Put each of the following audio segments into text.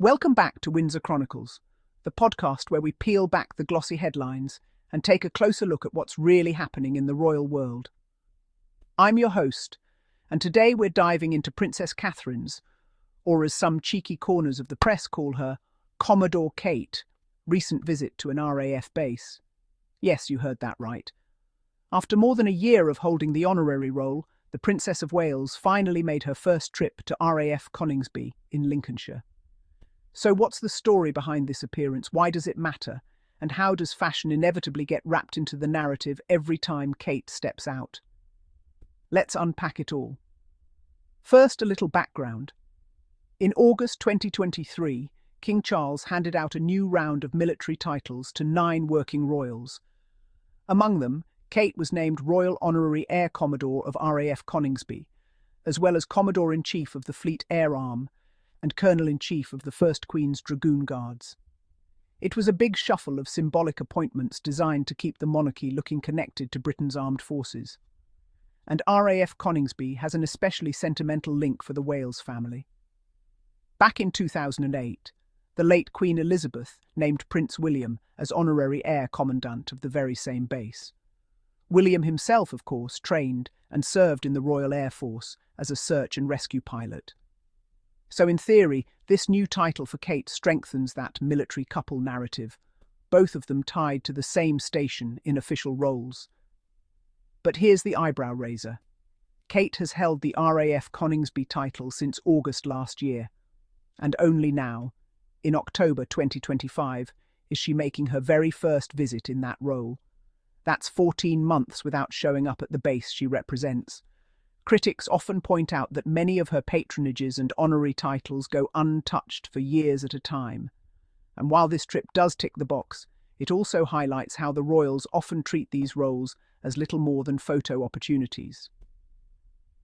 Welcome back to Windsor Chronicles, the podcast where we peel back the glossy headlines and take a closer look at what's really happening in the royal world. I'm your host, and today we're diving into Princess Catherine's, or as some cheeky corners of the press call her, Commodore Kate, recent visit to an RAF base. Yes, you heard that right. After more than a year of holding the honorary role, the Princess of Wales finally made her first trip to RAF Coningsby in Lincolnshire. So what's the story behind this appearance? Why does it matter? And how does fashion inevitably get wrapped into the narrative every time Kate steps out? Let's unpack it all. First, a little background. In August 2023, King Charles handed out a new round of military titles to 9 working royals. Among them, Kate was named Royal Honorary Air Commodore of RAF Coningsby, as well as Commodore-in-Chief of the Fleet Air Arm and Colonel-in-Chief of the First Queen's Dragoon Guards. It was a big shuffle of symbolic appointments designed to keep the monarchy looking connected to Britain's armed forces. And RAF Coningsby has an especially sentimental link for the Wales family. Back in 2008, the late Queen Elizabeth named Prince William as Honorary Air Commandant of the very same base. William himself, of course, trained and served in the Royal Air Force as a search and rescue pilot. So in theory, this new title for Kate strengthens that military couple narrative, both of them tied to the same station in official roles. But here's the eyebrow raiser. Kate has held the RAF Coningsby title since August last year, and only now, in October 2025, is she making her very first visit in that role. That's 14 months without showing up at the base she represents. Critics often point out that many of her patronages and honorary titles go untouched for years at a time. And while this trip does tick the box, it also highlights how the royals often treat these roles as little more than photo opportunities.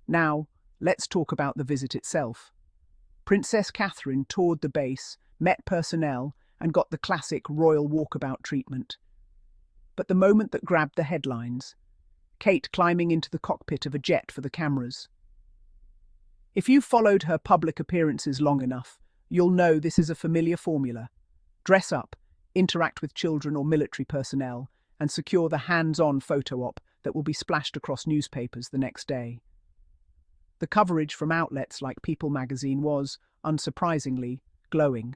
Now, let's talk about the visit itself. Princess Catherine toured the base, met personnel, and got the classic royal walkabout treatment. But the moment that grabbed the headlines, Kate climbing into the cockpit of a jet for the cameras. If you've followed her public appearances long enough, you'll know this is a familiar formula. Dress up, interact with children or military personnel, and secure the hands-on photo op that will be splashed across newspapers the next day. The coverage from outlets like People magazine was, unsurprisingly, glowing.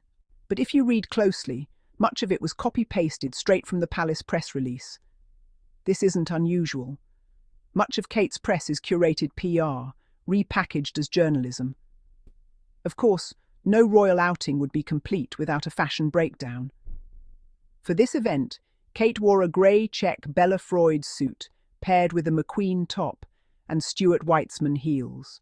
But if you read closely, much of it was copy-pasted straight from the palace press release. This isn't unusual. Much of Kate's press is curated PR, repackaged as journalism. Of course, no royal outing would be complete without a fashion breakdown. For this event, Kate wore a grey check Bella Freud suit paired with a McQueen top and Stuart Weitzman heels.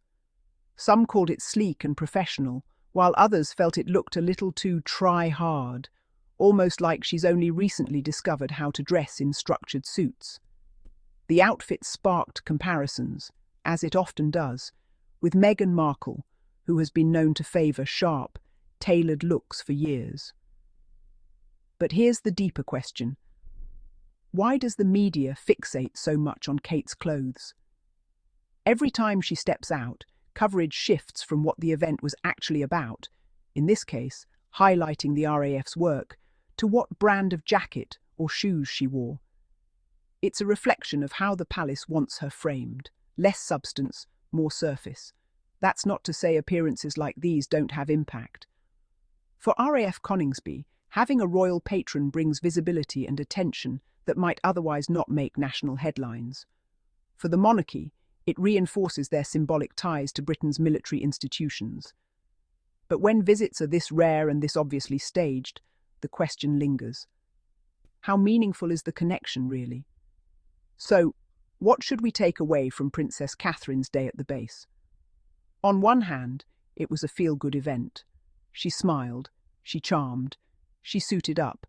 Some called it sleek and professional, while others felt it looked a little too try-hard, almost like she's only recently discovered how to dress in structured suits. The outfit sparked comparisons, as it often does, with Meghan Markle, who has been known to favour sharp, tailored looks for years. But here's the deeper question. Why does the media fixate so much on Kate's clothes? Every time she steps out, coverage shifts from what the event was actually about, in this case, highlighting the RAF's work, to what brand of jacket or shoes she wore. It's a reflection of how the palace wants her framed. Less substance, more surface. That's not to say appearances like these don't have impact. For RAF Coningsby, having a royal patron brings visibility and attention that might otherwise not make national headlines. For the monarchy, it reinforces their symbolic ties to Britain's military institutions. But when visits are this rare and this obviously staged, the question lingers. How meaningful is the connection, really? So, what should we take away from Princess Catherine's day at the base? On one hand, it was a feel-good event. She smiled, she charmed, she suited up,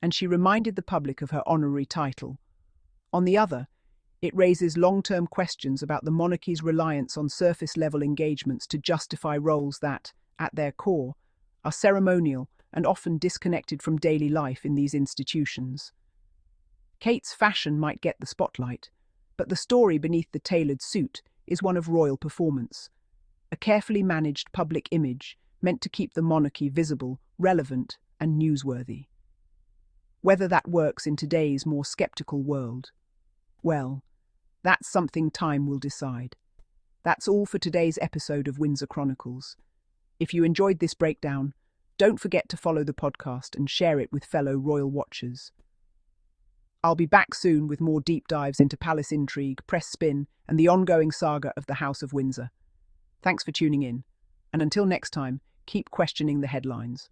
and she reminded the public of her honorary title. On the other, it raises long-term questions about the monarchy's reliance on surface-level engagements to justify roles that, at their core, are ceremonial and often disconnected from daily life in these institutions. Kate's fashion might get the spotlight, but the story beneath the tailored suit is one of royal performance, a carefully managed public image meant to keep the monarchy visible, relevant, and newsworthy. Whether that works in today's more skeptical world, well, that's something time will decide. That's all for today's episode of Windsor Chronicles. If you enjoyed this breakdown, don't forget to follow the podcast and share it with fellow royal watchers. I'll be back soon with more deep dives into palace intrigue, press spin, and the ongoing saga of the House of Windsor. Thanks for tuning in, and until next time, keep questioning the headlines.